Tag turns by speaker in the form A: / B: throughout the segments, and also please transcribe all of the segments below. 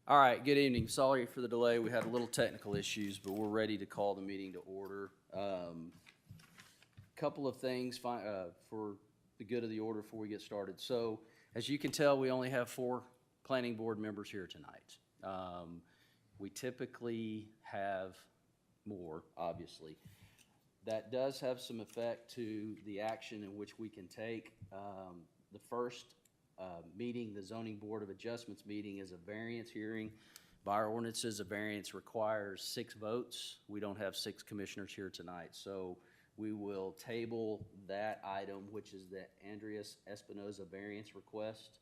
A: All right, good evening. Sorry for the delay. We had a little technical issues, but we're ready to call the meeting to order. Couple of things for the good of the order before we get started. So, as you can tell, we only have 4 planning board members here tonight. We typically have more, obviously. That does have some effect to the action in which we can take. The first meeting, the Zoning Board of Adjustments meeting, is a variance hearing. By our ordinances, a variance requires 6 votes. We don't have 6 commissioners here tonight, so we will table that item, which is the Andreas Espinoza variance request.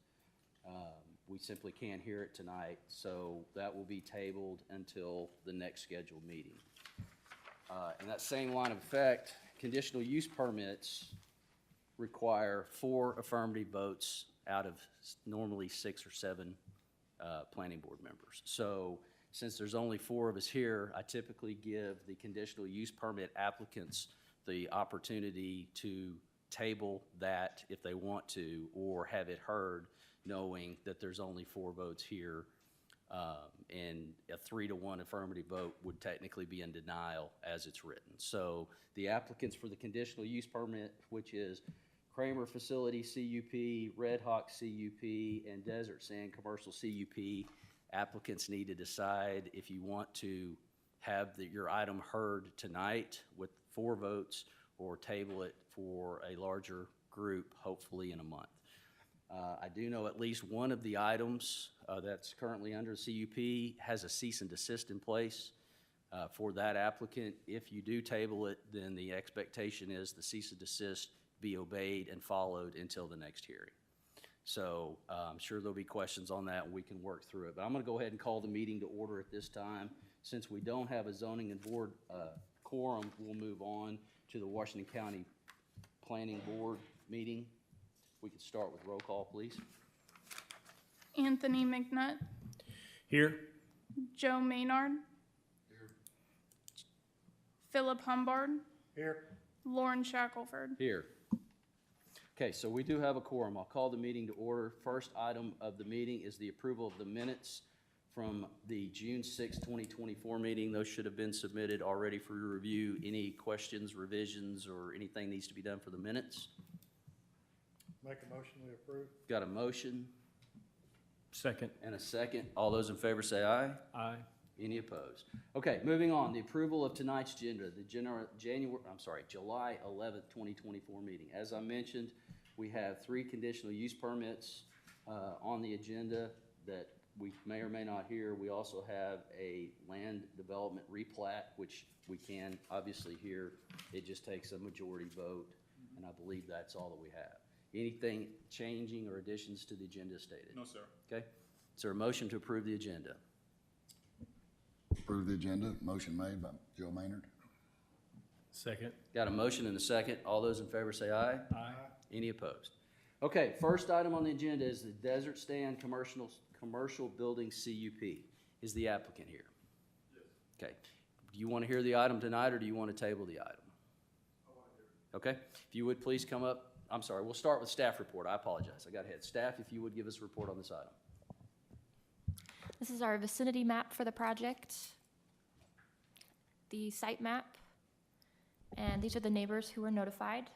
A: We simply can't hear it tonight, so that will be tabled until the next scheduled meeting. In that same line of effect, conditional use permits require 4 affirmative votes out of normally 6 or 7 planning board members. So since there's only 4 of us here, I typically give the conditional use permit applicants the opportunity to table that if they want to, or have it heard, knowing that there's only 4 votes here, and a 3-to-1 affirmative vote would technically be in denial as it's written. So the applicants for the conditional use permit, which is Kramer Facility CUP, Red Hawk CUP, and Desert Sand Commercial CUP, applicants need to decide if you want to have your item heard tonight with 4 votes, or table it for a larger group, hopefully in a month. I do know at least one of the items that's currently under CUP has a cease and desist in place for that applicant. If you do table it, then the expectation is the cease and desist be obeyed and followed until the next hearing. So I'm sure there'll be questions on that, and we can work through it. But I'm going to go ahead and call the meeting to order at this time. Since we don't have a zoning and board quorum, we'll move on to the Washington County Planning Board meeting. We can start with roll call, please.
B: Anthony McNutt.
C: Here.
B: Joe Maynard.
C: Here.
B: Philip Humbard.
C: Here.
B: Lauren Shackelford.
A: Here. Okay, so we do have a quorum. I'll call the meeting to order. First item of the meeting is the approval of the minutes from the June 6, 2024 meeting. Those should have been submitted already for your review. Any questions, revisions, or anything needs to be done for the minutes?
C: Make a motion we approve.
A: Got a motion
C: Second.
A: and a second. All those in favor say aye.
C: Aye.
A: Any opposed? Okay, moving on. The approval of tonight's agenda, the July 11th, 2024 meeting. As I mentioned, we have 3 conditional use permits on the agenda that we may or may not hear. We also have a land development replat, which we can obviously hear. It just takes a majority vote, and I believe that's all that we have. Anything changing or additions to the agenda stated?
D: No, sir.
A: Okay. Is there a motion to approve the agenda?
E: Approve the agenda. Motion made by Joe Maynard.
C: Second.
A: Got a motion and a second. All those in favor say aye.
C: Aye.
A: Any opposed? Okay, first item on the agenda is the Desert Stand Commercial Building CUP. Is the applicant here?
D: Yes.
A: Okay. Do you want to hear the item tonight, or do you want to table the item?
D: I want to hear it.
A: Okay. If you would please come up. I'm sorry, we'll start with staff report. I apologize. I got ahead. Staff, if you would give us a report on this item.
F: This is our vicinity map for the project, the site map, and these are the neighbors who were notified.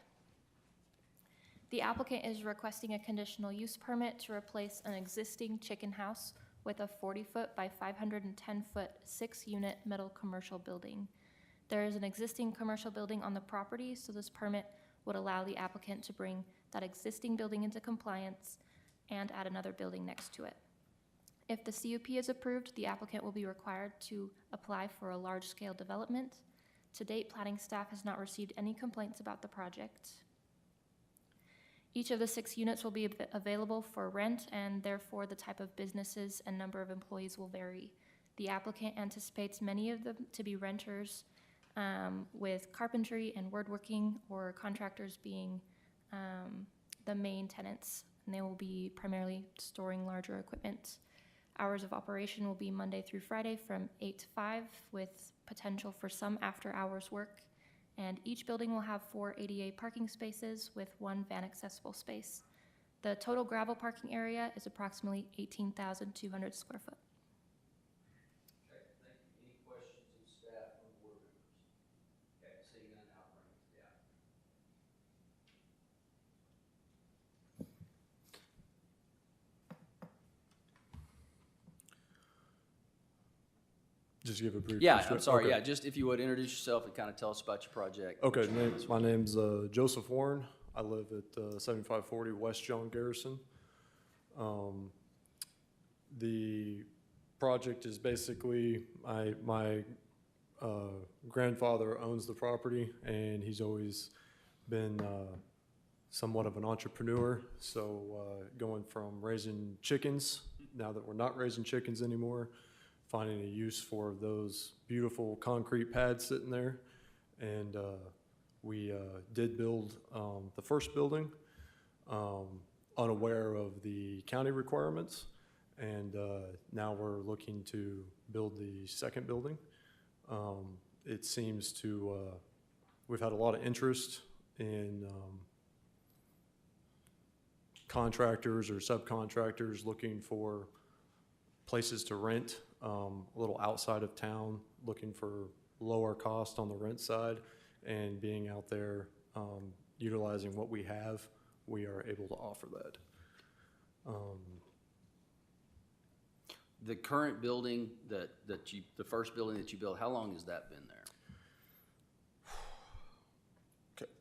F: The applicant is requesting a conditional use permit to replace an existing chicken house with a 40-foot by 510-foot 6-unit metal commercial building. There is an existing commercial building on the property, so this permit would allow the applicant to bring that existing building into compliance and add another building next to it. If the CUP is approved, the applicant will be required to apply for a large-scale development. To date, planning staff has not received any complaints about the project. Each of the 6 units will be available for rent, and therefore the type of businesses and number of employees will vary. The applicant anticipates many of them to be renters, with carpentry and woodworking or contractors being the main tenants, and they will be primarily storing larger equipment. Hours of operation will be Monday through Friday from 8 to 5, with potential for some after-hours work. And each building will have 4 ADA parking spaces with 1 van accessible space. The total gravel parking area is approximately 18,200 square foot.
G: Just give a brief.
A: Yeah,
G: history.
A: I'm sorry,
G: Okay.
A: yeah, just if you would introduce yourself and kind of tell us about your project.
G: Okay, my name's Joseph Warren. I live at 7540 West John Garrison. The project is basically, my grandfather owns the property, and he's always been somewhat of an entrepreneur. So going from raising chickens, now that we're not raising chickens anymore, finding a use for those beautiful concrete pads sitting there. And we did build the first building, unaware of the county requirements. And now we're looking to build the second building. It seems to, we've had a lot of interest in contractors or subcontractors looking for places to rent, a little outside of town, looking for lower cost on the rent side, and being out there utilizing what we have, we are able to offer that.
A: The current building the first building that you built, how long has that been there?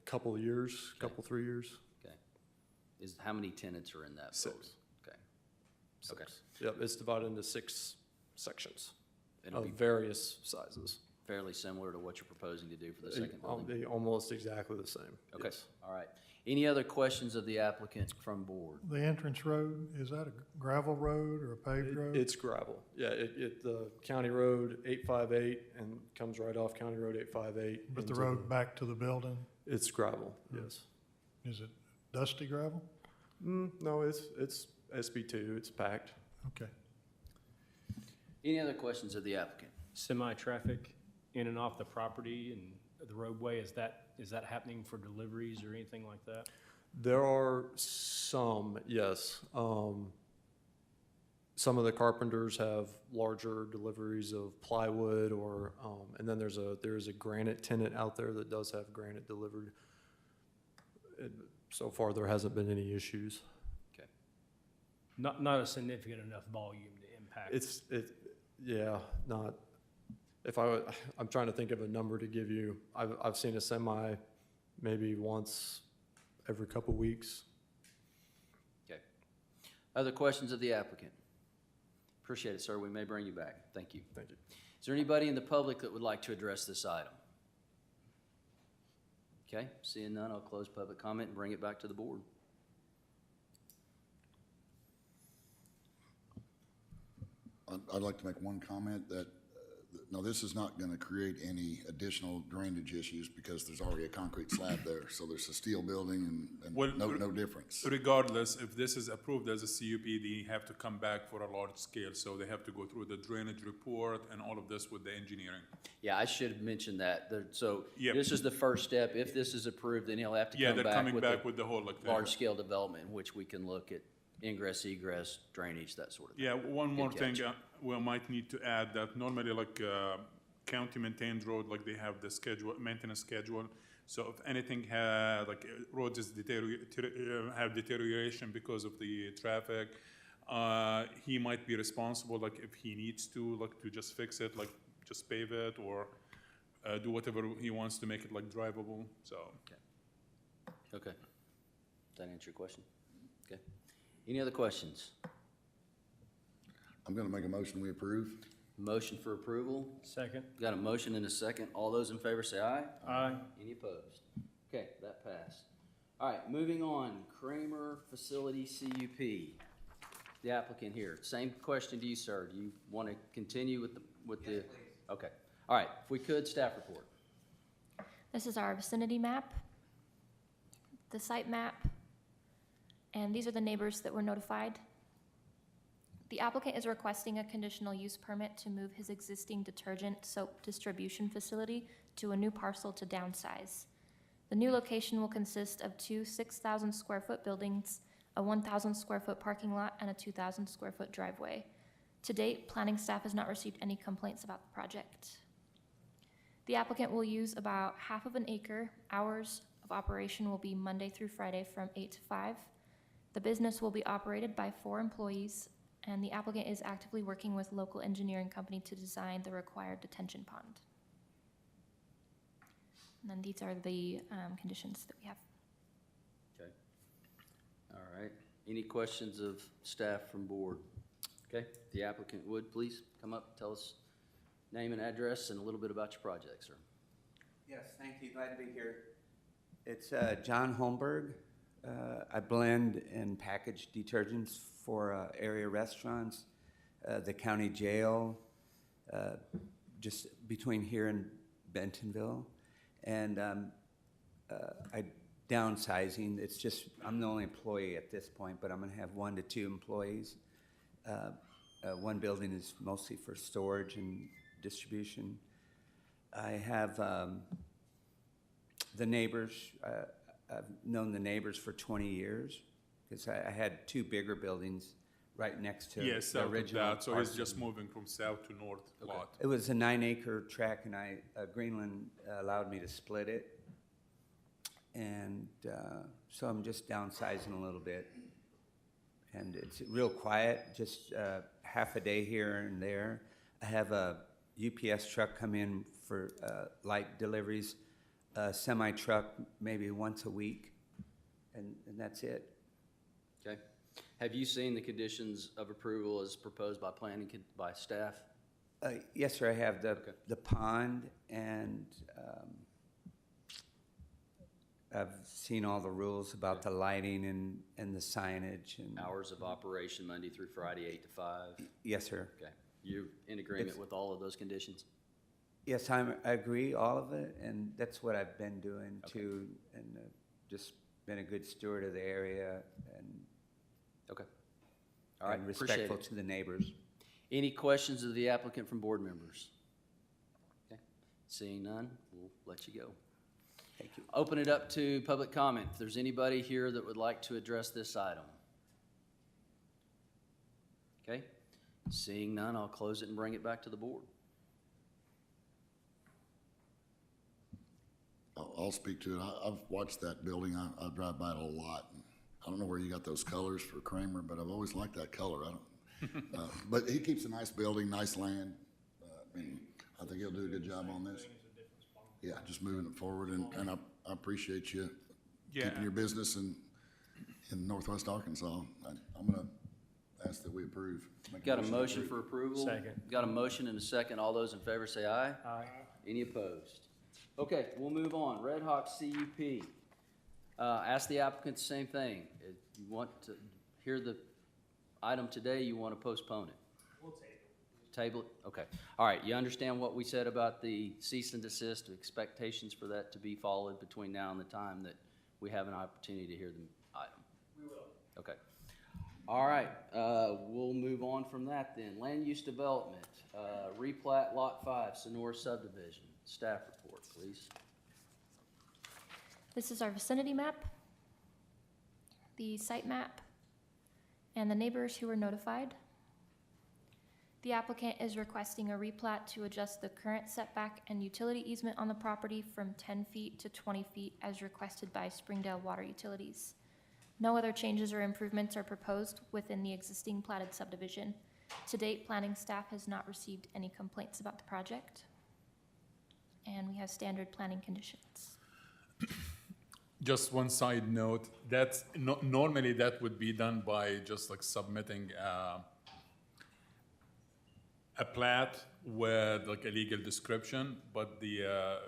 G: Couple of years, couple, 3 years.
A: Okay. How many tenants are in that building?
G: Six.
A: Okay.
G: Six.
A: Okay.
G: Yep, it's divided into 6 sections
A: It'll
G: of
A: be
G: various sizes.
A: fairly similar to what you're proposing to do for the second building?
G: They almost exactly the same.
A: Okay,
G: Yes.
A: all right. Any other questions of the applicant from board?
C: The entrance road, is that a gravel road or a paved road?
G: It's gravel. Yeah, the county road 858 and comes right off County Road 858.
C: But the
G: into
C: road back to the building,
G: It's gravel, yes.
C: is it dusty gravel?
G: No, it's SB2, it's packed.
C: Okay.
A: Any other questions of the applicant?
C: Semi-traffic in and off the property and the roadway, is that happening for deliveries or anything like that?
G: There are some, yes. Some of the carpenters have larger deliveries of plywood or, and then there's a granite tenant out there that does have granite delivered. So far, there hasn't been any issues.
A: Okay.
C: Not a significant enough volume to impact.
G: Yeah, not, I'm trying to think of a number to give you. I've seen a semi maybe once every couple weeks.
A: Okay. Other questions of the applicant? Appreciate it, sir. We may bring you back. Thank you.
G: Thank you.
A: Is there anybody in the public that would like to address this item? Okay, seeing none, I'll close public comment and bring it back to the board.
E: I'd like to make one comment that, no, this is not gonna create any additional drainage issues because there's already a concrete slab there. So there's a steel building
D: Well,
E: and no difference.
D: Regardless, if this is approved as a CUP, they have to come back for a large scale, so they have to go through the drainage report and all of this with the engineering.
A: Yeah, I should have mentioned that. So
D: Yep.
A: this is the first step. If this is approved, then he'll have to
D: Yeah,
A: come
D: they're
A: back
D: coming
A: with
D: back
A: the
D: with the whole, like, the.
A: large-scale development in which we can look at ingress, egress, drainage, that sort of thing.
D: Yeah, one more
A: Good
D: thing,
A: catch.
D: we might need to add that normally like county maintained road, like they have the schedule, maintenance schedule. So if anything like roads is have deterioration because of the traffic, he might be responsible, like if he needs to, like to just fix it, like just pave it or do whatever he wants to make it like drivable, so.
A: Okay. Does that answer your question? Okay. Any other questions?
E: I'm gonna make a motion, we approve.
A: Motion for approval.
C: Second?
A: Got a motion and a second. All those in favor say aye.
C: Aye.
A: Any opposed? Okay, that passed. All right, moving on. Kramer Facility CUP. The applicant here. Same question to you, sir. Do you want to continue with the? Yes, please. Okay. All right. If we could, staff report.
F: This is our vicinity map, the site map, and these are the neighbors that were notified. The applicant is requesting a conditional use permit to move his existing detergent soap distribution facility to a new parcel to downsize. The new location will consist of 2 6,000 square foot buildings, a 1,000 square foot parking lot, and a 2,000 square foot driveway. To date, planning staff has not received any complaints about the project. The applicant will use about half of an acre. Hours of operation will be Monday through Friday from 8 to 5. The business will be operated by 4 employees, And the applicant is actively working with local engineering company to design the required detention pond. And then these are the conditions that we have.
A: Okay. All right. Any questions of staff from board? Okay, the applicant would please come up, tell us name and address and a little bit about your project, sir.
H: Yes, thank you. Glad to be here. It's John Holmberg. I blend and package detergents for area restaurants, the county jail, just between here and Bentonville. And I downsizing. It's just, I'm the only employee at this point, but I'm going to have 1 to 2 employees. One building is mostly for storage and distribution. I have the neighbors. I've known the neighbors for 20 years because I had 2 bigger buildings right next to
D: Yes,
H: the
D: south of
H: original.
D: that, so he's
H: parcel.
D: just moving from south to north lot.
H: It was a 9-acre tract, and Greenland allowed me to split it. And so I'm just downsizing a little bit. And it's real quiet, just half a day here and there. I have a UPS truck come in for light deliveries, a semi-truck maybe once a week, and that's it.
A: Okay. Have you seen the conditions of approval as proposed by planning, by staff?
H: Yes, sir, I have
A: Okay.
H: the pond, and I've seen all the rules about the lighting and the signage. And
A: Hours of operation Monday through Friday, 8 to 5?
H: yes, sir.
A: Okay. You in agreement
H: It's-
A: with all of those conditions?
H: Yes, I agree, all of it, and that's what I've been doing
A: Okay.
H: too, and just been a good steward of the area and,
A: Okay. All right,
H: and
A: appreciate
H: respectful
A: it.
H: to the neighbors.
A: Any questions of the applicant from board members? Okay. Seeing none, we'll let you go.
H: Thank you.
A: Open it up to public comment. If there's anybody here that would like to address this item. Okay, seeing none, I'll close it and bring it back to the board.
E: I'll speak to it. I've watched that building. I drive by it a lot. I don't know where you got those colors for Kramer, but I've always liked that color. I don't, but he keeps a nice building, nice land. I mean, I think he'll do a good job on this. Yeah, just moving it forward, and I appreciate you
D: Yeah.
E: keeping your business in Northwest Arkansas. I'm gonna ask that we approve. Make
A: Got a
E: to
A: motion
E: approve.
A: for approval?
C: Second.
A: Got a motion and a second. All those in favor say aye.
C: Aye.
A: Any opposed? Okay, we'll move on. Red Hawk CUP. Ask the applicant the same thing. If you want to hear the item today, you want to postpone it? We'll table it. Table it? Okay. All right, you understand what we said about the cease and desist, expectations for that to be followed between now and the time that we have an opportunity to hear the item? We will. Okay. All right, we'll move on from that then. Land use development, replat Lot 5, Sonora subdivision. Staff report, please.
F: This is our vicinity map, the site map, and the neighbors who were notified. The applicant is requesting a replat to adjust the current setback and utility easement on the property from 10 feet to 20 feet as requested by Springdale Water Utilities. No other changes or improvements are proposed within the existing platted subdivision. To date, planning staff has not received any complaints about the project. And we have standard planning conditions.
D: Just one side note, that's, normally that would be done by just like submitting a plat with like a legal description, but the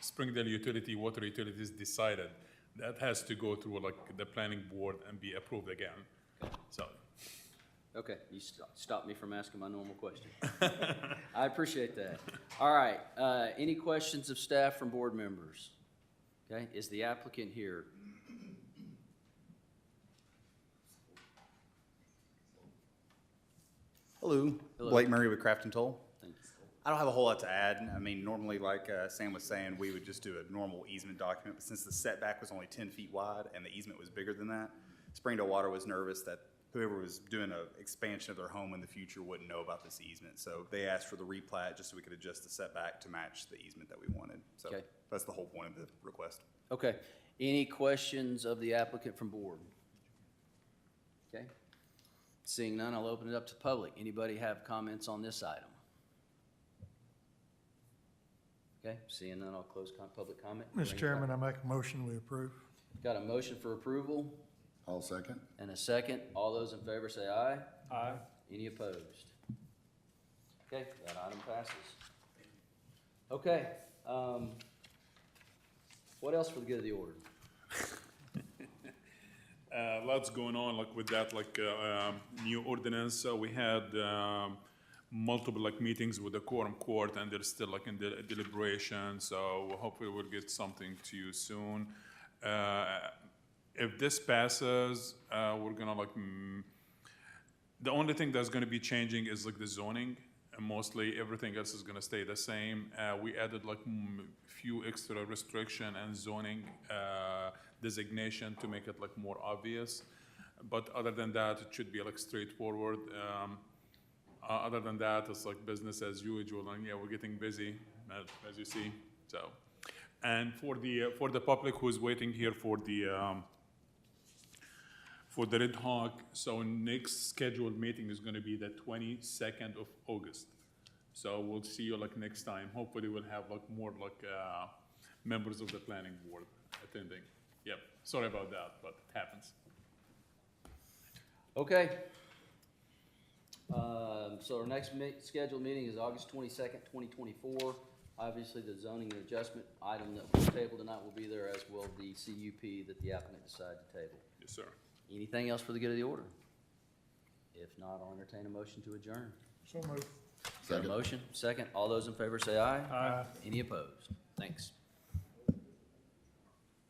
D: Springdale Utility, Water Utilities decided that has to go through like the planning board and be approved again. So,
A: Okay, you stopped me from asking my normal question. I appreciate that. All right, any questions of staff from board members? Okay, is the applicant here?
I: Hello,
A: Hello.
I: Blake Murray with Craft and Toll.
A: Thank you.
I: I don't have a whole lot to add. I mean, normally, like Sam was saying, we would just do a normal easement document, but since the setback was only 10 feet wide and the easement was bigger than that, Springdale Water was nervous that whoever was doing an expansion of their home in the future wouldn't know about this easement. So they asked for the replat just so we could adjust the setback to match the easement that we wanted. So
A: Okay.
I: that's the whole point of the request.
A: Okay, any questions of the applicant from board? Okay, Seeing none, I'll open it up to public. Anybody have comments on this item? Okay, seeing none, I'll close public comment. Bring
J: Mr.
A: it
J: Chairman,
A: back.
J: I make a motion, we approve.
A: Got a motion for approval
E: I'll second.
A: and a second. All those in favor say aye.
C: Aye.
A: Any opposed? Okay, that item passes. Okay, what else for the good of the order?
D: Lots going on, like with that, new ordinance. So we had multiple meetings with the quorum court, and they're still in deliberation. So hopefully we'll get something to you soon. If this passes, we're gonna the only thing that's gonna be changing is the zoning. And mostly everything else is gonna stay the same. We added few extra restriction and zoning designation to make it more obvious. But other than that, it should be straightforward. Other than that, it's business as usual. And yeah, we're getting busy, as you see. So, and for the public who's waiting here for the Red Hawk, so next scheduled meeting is gonna be the 22nd of August. So we'll see you next time. Hopefully we'll have more members of the planning board attending. Yep, sorry about that, but it happens.
A: Okay. So our next scheduled meeting is August 22nd, 2024. Obviously, the zoning and adjustment item that was tabled tonight will be there, as will the CUP that the applicant decided to table.
D: Yes, sir.
A: Anything else for the good of the order? If not, I'll entertain a motion to adjourn.
J: So moved.
A: Got a
E: Second.
A: motion? Second. All those in favor say aye.
C: Aye.
A: Any opposed? Thanks.